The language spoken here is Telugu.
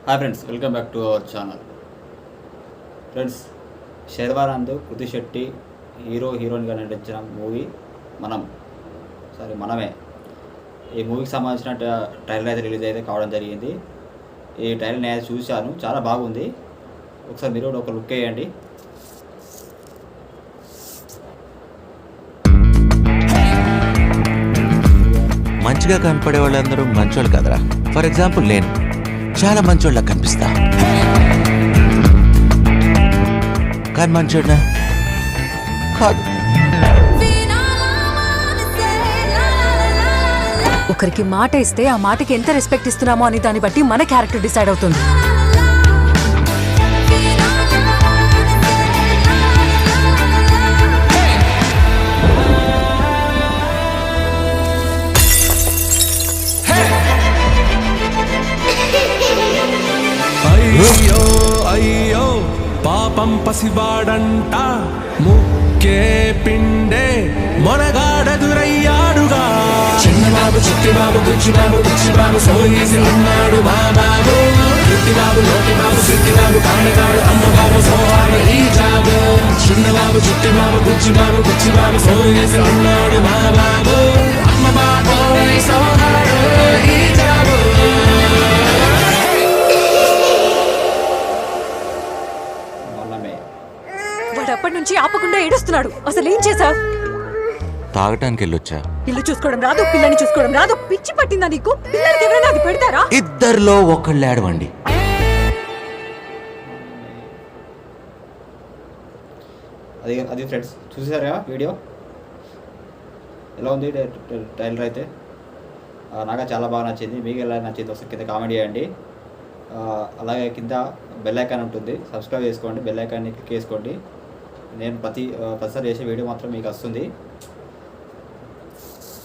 Hi friends, welcome back to our channel. Friends, Sharwanand, Krithi Shetty హీరోయిన్గా నటించిన మూవీ మనమే. ఈ మూవీకి సంబంధించిన ట్రైలర్ అయితే రిలీజ్ అయితే కావడం జరిగింది. ఈ ట్రైలర్ నేను చూశాను, చాలా బాగుంది. ఒకసారి మీరు కూడా ఒక లుక్ వేయండి. మంచిగా కనపడే వాళ్ళందరూ మంచోళ్ళు కదరా. ఫర్ ఎగ్జాంపుల్ నేను చాలా మంచోళ్ళ కనిపిస్తా, కానీ మంచోడ్నా కాదు. ఒకరికి మాట ఇస్తే ఆ మాటకి ఎంత రెస్పెక్ట్ ఇస్తున్నామో అని దాన్ని బట్టి మన క్యారెక్టర్ డిసైడ్ అవుతుంది. అయ్యో అయ్యో పాపం పసివాడంట, ముక్కే పిండే మొనగాడదురయ్యాడుగా. చిన్నబాబు చిట్టిబాబు బుచ్చిబాబు బుచ్చిబాబు సోయేసి ఉన్నాడు మా బాబు. చిట్టిబాబు నోటిబాబు సిట్టిబాబు కానగాడు అమ్మబాబు సోహాడు ఈ జాబు. చిన్నబాబు చిట్టిబాబు బుచ్చిబాబు బుచ్చిబాబు సోయేసి ఉన్నాడు మా బాబు. అమ్మబాబు సోహాడు ఈ జాబు. వాడు అప్పటి నుంచి ఆపకుండా ఏడుస్తున్నాడు. అసలు ఏం చేసావు? తాగటానికి వెళ్ళొచ్చా? ఇల్లు చూసుకోవడం రాదు, పిల్లని చూసుకోవడం రాదు. పిచ్చి పట్టిందా నీకు? పిల్లలకి ఎవరైనా అది పెడతారా? ఇద్దరిలో ఒకళ్ళు ఏడవండి. అది ఫ్రెండ్స్, చూసారా వీడియో ఎలా ఉంది? ట్రైలర్ అయితే నాకు చాలా బాగా నచ్చింది. మీకు ఎలా నచ్చింది ఒకసారి కింద కామెంట్ చేయండి. అలాగే కింద బెల్ ఐకాన్ ఉంటుంది, సబ్స్క్రైబ్ చేసుకోండి. బెల్ ఐకాన్ని క్లిక్ చేసుకోండి. నేను ప్రతిసారి చేసే వీడియో మాత్రం మీకు వస్తుంది.